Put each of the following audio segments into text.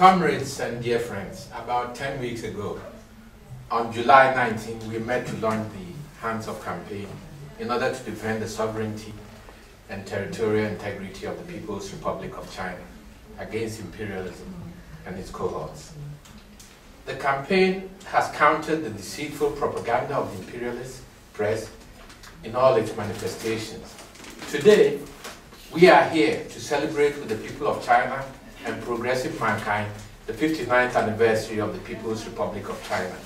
Comrades and dear friends, about 10 weeks ago, on July 19, we met to launch the Hands Off campaign in order to defend the sovereignty and territorial integrity of the People's Republic of China against imperialism and its cohorts. The campaign has countered the deceitful propaganda of the imperialist press in all its manifestations. Today, we are here to celebrate with the people of China and progressive mankind the 59th anniversary of the People's Republic of China,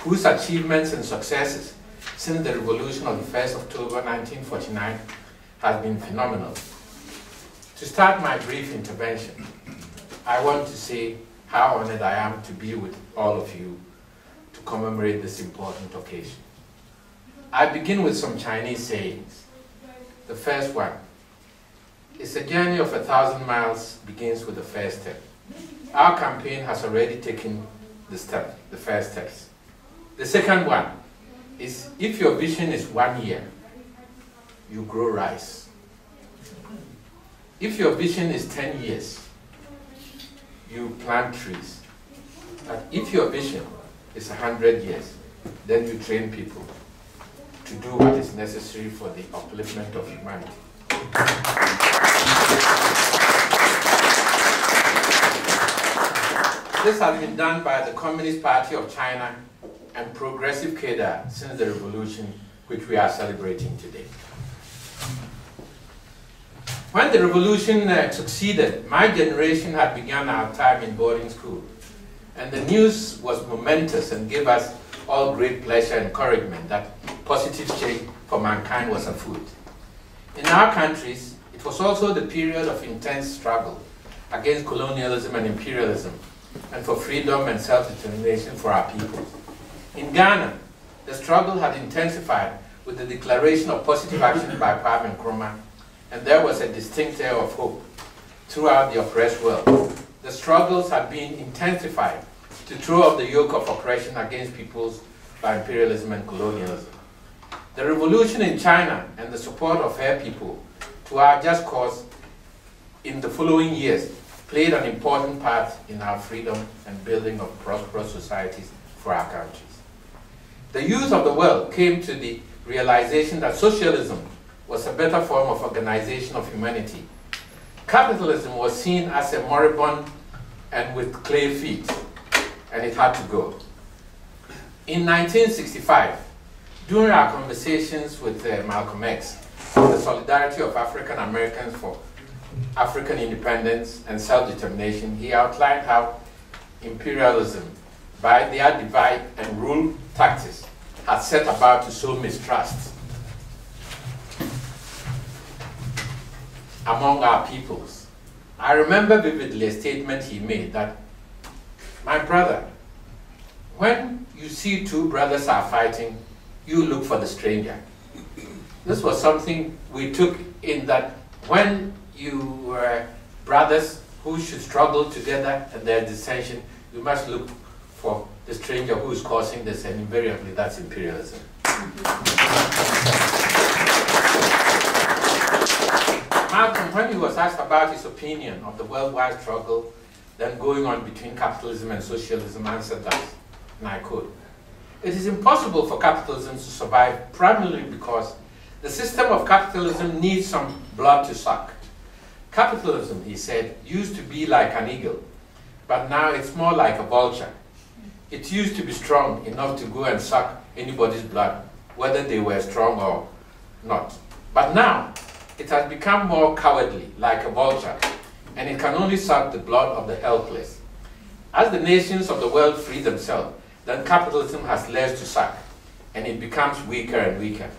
whose achievements and successes since the revolution of the 1st October 1949 has been phenomenal. To start my brief intervention, I want to say how honored I am to be with all of you to commemorate this important occasion. I begin with some Chinese sayings. The first one is a journey of 1,000 miles begins with the first step. Our campaign has already taken the first steps. The second one is if your vision is 1 year, you grow rice. If your vision is 10 years, you plant trees. But if your vision is 100 years, then you train people to do what is necessary for the upliftment of humanity. This has been done by the Communist Party of China and progressive cadre since the revolution, which we are celebrating today. When the revolution succeeded, my generation had begun our time in boarding school, and the news was momentous and gave us all great pleasure and encouragement that positive change for mankind was afoot. In our countries, it was also the period of intense struggle against colonialism and imperialism, and for freedom and self-determination for our people. In Ghana, the struggle had intensified with the declaration of positive action by Kwame Nkrumah, and there was a distinct air of hope throughout the oppressed world. The struggles had been intensified to throw off the yoke of oppression against peoples by imperialism and colonialism. The revolution in China and the support of her people to our just cause in the following years played an important part in our freedom and building of prosperous societies for our countries. The youth of the world came to the realization that socialism was a better form of organization of humanity. Capitalism was seen as a moribund and with clay feet, and it had to go. In 1965, during our conversations with Malcolm X on the solidarity of African Americans for African independence and self-determination, he outlined how imperialism, by their divide and rule tactics, had set about to sow mistrust among our peoples. I remember vividly a statement he made that, "My brother, when you see two brothers are fighting, you look for the stranger." This was something we took in that when you were brothers who should struggle together and there's dissension, you must look for the stranger who is causing this, and invariably that's imperialism. Malcolm, when he was asked about his opinion of the worldwide struggle then going on between capitalism and socialism, answered that, and I quote, "It is impossible for capitalism to survive primarily because the system of capitalism needs some blood to suck. Capitalism," he said, "used to be like an eagle, but now it's more like a vulture. It used to be strong enough to go and suck anybody's blood, whether they were strong or not. But now, it has become more cowardly, like a vulture, and it can only suck the blood of the helpless. As the nations of the world free themselves, then capitalism has less to suck, and it becomes weaker and weaker.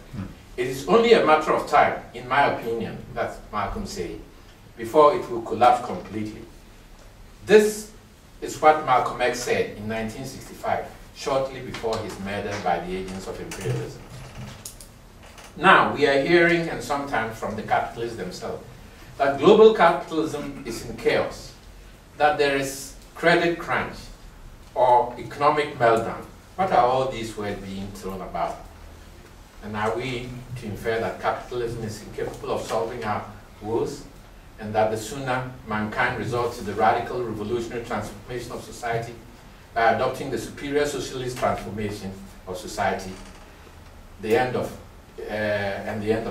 It is only a matter of time, in my opinion," that's Malcolm saying, "before it will collapse completely." This is what Malcolm X said in 1965, shortly before his murder by the agents of imperialism. Now, we are hearing, and sometimes from the capitalists themselves, that global capitalism is in chaos, that there is credit crunch or economic meltdown. What are all these words being thrown about? And are we to infer that capitalism is incapable of solving our woes? and that the sooner mankind resorts to the radical revolutionary transformation of society by adopting the superior socialist transformation of society, the end of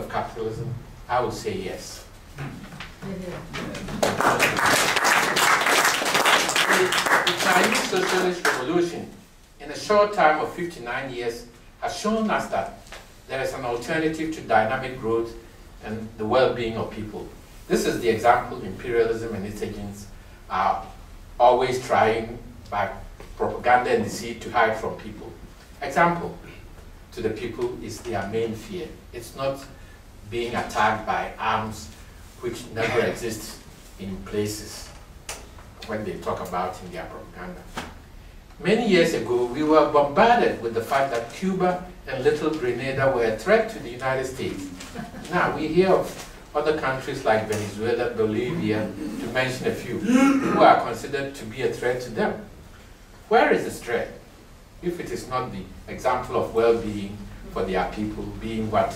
capitalism, I would say yes. The Chinese Socialist Revolution, in a short time of 59 years, has shown us that there is an alternative to dynamic growth and the well-being of people. This is the example imperialism and its agents are always trying by propaganda and deceit to hide from people. Example, to the people is their main fear. It's not being attacked by arms which never exist in places when they talk about in their propaganda. Many years ago, we were bombarded with the fact that Cuba and Little Grenada were a threat to the United States. Now, we hear of other countries like Venezuela, Bolivia, to mention a few, who are considered to be a threat to them. Where is the threat, if it is not the example of well-being for their people being what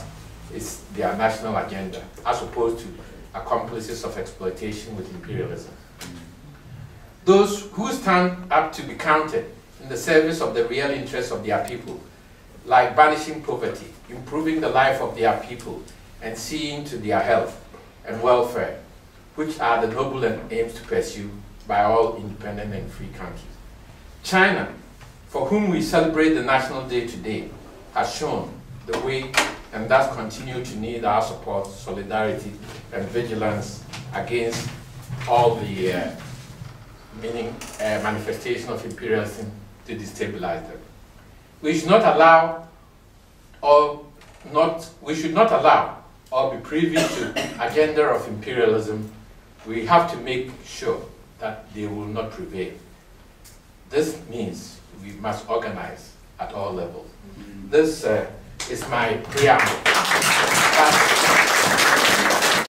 is their national agenda, as opposed to accomplices of exploitation with imperialism? Those who stand up to be counted in the service of the real interests of their people, like banishing poverty, improving the life of their people, and seeing to their health and welfare, which are the noble aims to pursue by all independent and free countries. China, for whom we celebrate the National Day today, has shown the way and thus continue to need our support, solidarity, and vigilance against all the manifestation of imperialism to destabilize them. We should not allow or be privy to agenda of imperialism. We have to make sure that they will not prevail. This means we must organize at all levels. This is my preamble.